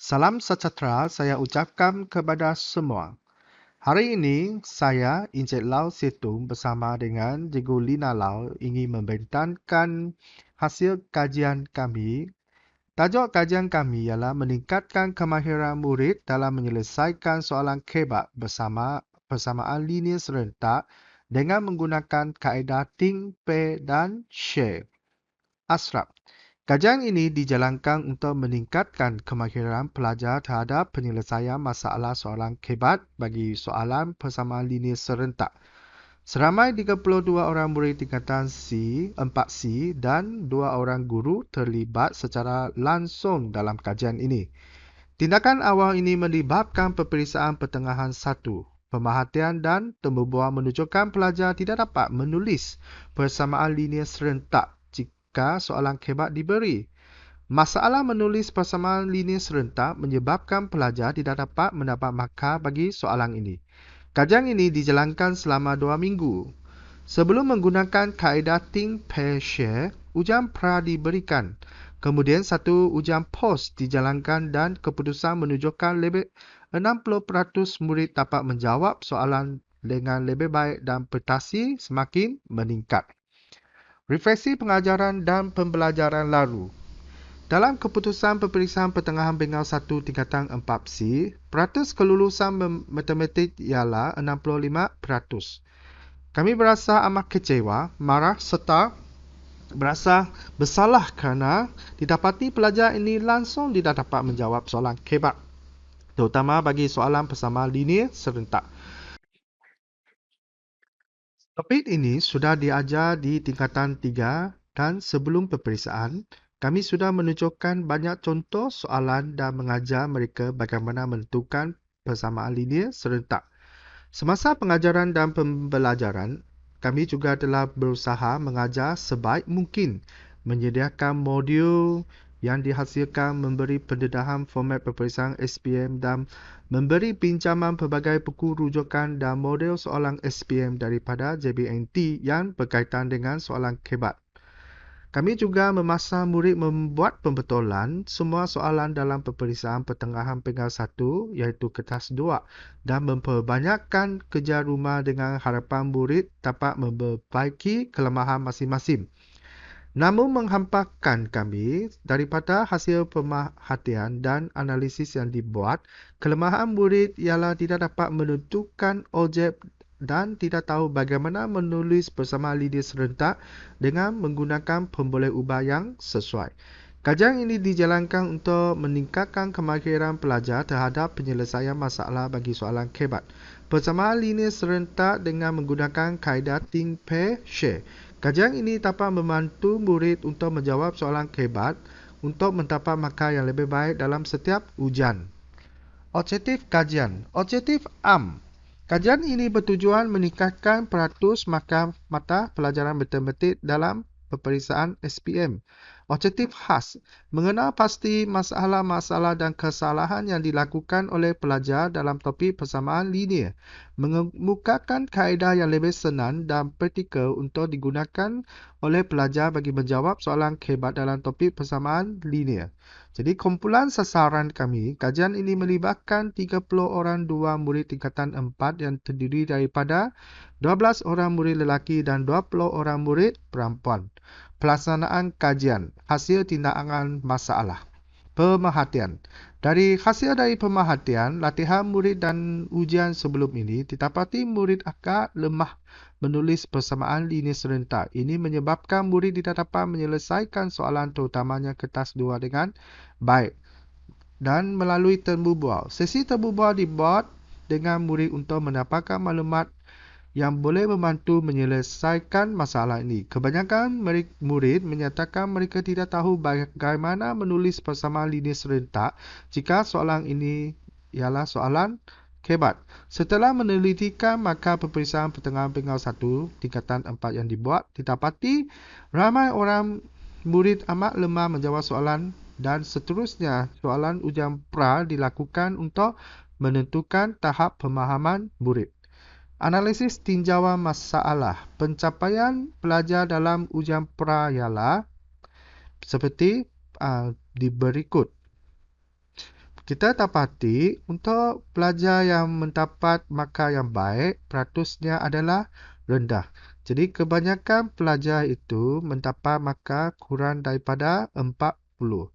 Salam sejahtera saya ucapkan kepada semua. Hari ini, saya, Encik Lau Situng bersama dengan Cikgu Lina Lau ingin membentangkan hasil kajian kami. Tajuk kajian kami ialah meningkatkan kemahiran murid dalam menyelesaikan soalan KEBAT bersamaan linear serentak dengan menggunakan kaedah think, pair dan share. Asraf. Kajian ini dijalankan untuk meningkatkan kemahiran pelajar terhadap penyelesaian masalah soalan KEBAT bagi soalan persamaan linear serentak. Seramai 32 orang murid tingkatan C, 4C dan 2 orang guru terlibat secara langsung dalam kajian ini. Tindakan awal ini melibatkan peperiksaan pertengahan 1. Pemerhatian dan tembubuan menunjukkan pelajar tidak dapat menulis persamaan linear serentak jika soalan KEBAT diberi. Masalah menulis persamaan linear serentak menyebabkan pelajar tidak dapat mendapat markah bagi soalan ini. Kajian ini dijalankan selama 2 minggu. Sebelum menggunakan kaedah think, pair, share, ujian pra diberikan. Kemudian satu ujian post dijalankan dan keputusan menunjukkan lebih 60% murid dapat menjawab soalan dengan lebih baik dan prestasi semakin meningkat. Refleksi pengajaran dan pembelajaran lalu. Dalam keputusan peperiksaan pertengahan Bengal 1 tingkatan 4C, peratus kelulusan matematik ialah 65%. Kami berasa amat kecewa, marah serta berasa bersalah kerana didapati pelajar ini langsung tidak dapat menjawab soalan KEBAT, terutama bagi soalan persamaan linear serentak. Topik ini sudah diajar di tingkatan 3 dan sebelum peperiksaan, kami sudah menunjukkan banyak contoh soalan dan mengajar mereka bagaimana menentukan persamaan linear serentak. Semasa pengajaran dan pembelajaran, kami juga telah berusaha mengajar sebaik mungkin, menyediakan modul yang dihasilkan, memberi pendedahan format peperiksaan SPM dan memberi pinjaman pelbagai buku rujukan dan model soalan SPM daripada JBNT yang berkaitan dengan soalan KEBAT. Kami juga memasang murid membuat pembetulan semua soalan dalam peperiksaan pertengahan Bengal 1 iaitu kertas 2 dan memperbanyakkan kerja rumah dengan harapan murid dapat memperbaiki kelemahan masing-masing. Namun menghamparkan kami daripada hasil pemerhatian dan analisis yang dibuat, kelemahan murid ialah tidak dapat menentukan objek dan tidak tahu bagaimana menulis persamaan linear serentak dengan menggunakan pemboleh ubah yang sesuai. Kajian ini dijalankan untuk meningkatkan kemahiran pelajar terhadap penyelesaian masalah bagi soalan KEBAT. Persamaan linear serentak dengan menggunakan kaedah think, pair, share. Kajian ini dapat membantu murid untuk menjawab soalan KEBAT untuk mendapat markah yang lebih baik dalam setiap ujian. Objektif kajian. Objektif am. Kajian ini bertujuan meningkatkan peratus mata pelajaran matematik dalam peperiksaan SPM. Objektif khas. Mengenal pasti masalah-masalah dan kesalahan yang dilakukan oleh pelajar dalam topik persamaan linear. Mengemukakan kaedah yang lebih senang dan praktikal untuk digunakan oleh pelajar bagi menjawab soalan KEBAT dalam topik persamaan linear. Jadi kumpulan sasaran kami, kajian ini melibatkan 30 orang 2 murid tingkatan 4 yang terdiri daripada 12 orang murid lelaki dan 20 orang murid perempuan. Pelaksanaan kajian, hasil tindakan masalah. Pemerhatian. Dari hasil dari pemerhatian, latihan murid dan ujian sebelum ini, didapati murid agak lemah menulis persamaan linear serentak. Ini menyebabkan murid tidak dapat menyelesaikan soalan terutamanya kertas 2 dengan baik dan melalui terbubual. Sesi terbubual dibuat dengan murid untuk mendapatkan maklumat yang boleh membantu menyelesaikan masalah ini. Kebanyakan murid menyatakan mereka tidak tahu bagaimana menulis persamaan linear serentak jika soalan ini ialah soalan KEBAT. Setelah menelitikan markah peperiksaan pertengahan Bengal 1 tingkatan 4 yang dibuat, didapati ramai orang murid amat lemah menjawab soalan dan seterusnya soalan ujian pra dilakukan untuk menentukan tahap pemahaman murid. Analisis tinjauan masalah. Pencapaian pelajar dalam ujian pra ialah seperti di berikut. Kita dapati untuk pelajar yang mendapat markah yang baik, peratusnya adalah rendah. Jadi kebanyakan pelajar itu mendapat markah kurang daripada 40.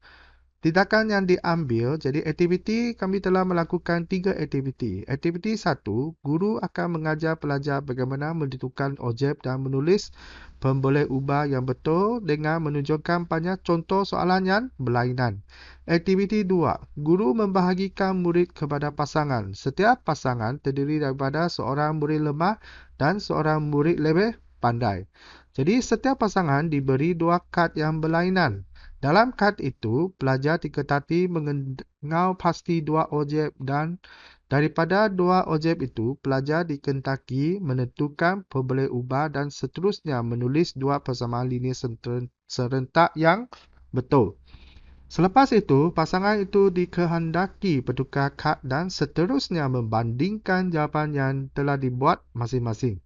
Tindakan yang diambil, jadi aktiviti kami telah melakukan 3 aktiviti. Aktiviti 1, guru akan mengajar pelajar bagaimana menentukan objek dan menulis pemboleh ubah yang betul dengan menunjukkan banyak contoh soalan yang berlainan. Aktiviti 2, guru membahagikan murid kepada pasangan. Setiap pasangan terdiri daripada seorang murid lemah dan seorang murid lebih pandai. Jadi setiap pasangan diberi 2 kad yang berlainan. Dalam kad itu, pelajar diketati mengenal pasti 2 objek dan daripada 2 objek itu, pelajar diketati menentukan pemboleh ubah dan seterusnya menulis 2 persamaan linear serentak yang betul. Selepas itu, pasangan itu dikehendaki bertukar kad dan seterusnya membandingkan jawapan yang telah dibuat masing-masing.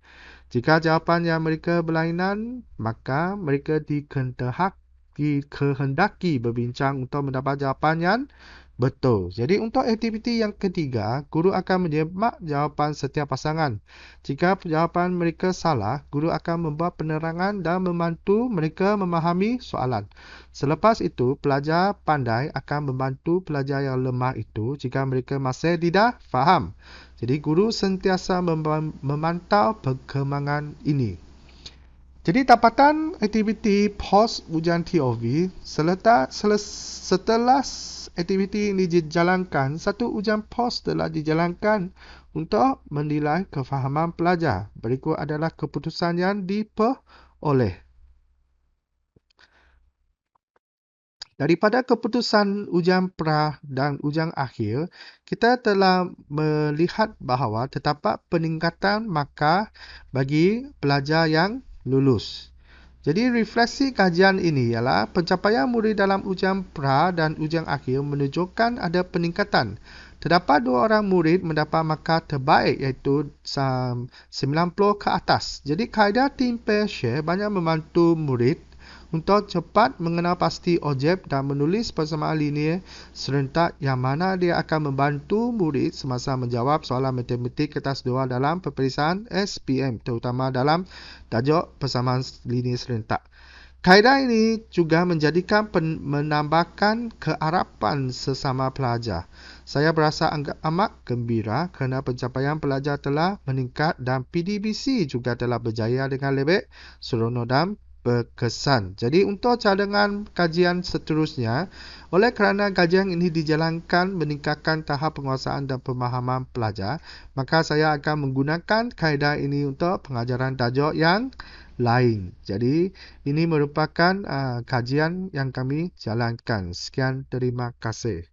Jika jawapan yang mereka berlainan, maka mereka dikehendaki berbincang untuk mendapat jawapan yang betul. Jadi untuk aktiviti yang ketiga, guru akan menyemak jawapan setiap pasangan. Jika jawapan mereka salah, guru akan membuat penerangan dan membantu mereka memahami soalan. Selepas itu, pelajar pandai akan membantu pelajar yang lemah itu jika mereka masih tidak faham. Jadi guru sentiasa memantau perkembangan ini. Jadi dapatan aktiviti pos ujian TOV setelah aktiviti ini dijalankan, satu ujian pos telah dijalankan untuk menilai kefahaman pelajar. Berikut adalah keputusan yang diperoleh. Daripada keputusan ujian pra dan ujian akhir, kita telah melihat bahawa terdapat peningkatan markah bagi pelajar yang lulus. Jadi refleksi kajian ini ialah pencapaian murid dalam ujian pra dan ujian akhir menunjukkan ada peningkatan. Terdapat 2 orang murid mendapat markah terbaik iaitu 90 ke atas. Jadi kaedah team pair share banyak membantu murid untuk cepat mengenal pasti objek dan menulis persamaan linear serentak yang mana dia akan membantu murid semasa menjawab soalan matematik kertas 2 dalam peperiksaan SPM, terutama dalam tajuk persamaan linear serentak. Kaedah ini juga menambahkan kearapan sesama pelajar. Saya berasa amat gembira kerana pencapaian pelajar telah meningkat dan PDBC juga telah berjaya dengan lebih seronok dan berkesan. Jadi untuk cadangan kajian seterusnya, oleh kerana kajian ini dijalankan meningkatkan tahap penguasaan dan pemahaman pelajar, maka saya akan menggunakan kaedah ini untuk pengajaran tajuk yang lain. Jadi ini merupakan kajian yang kami jalankan. Sekian, terima kasih.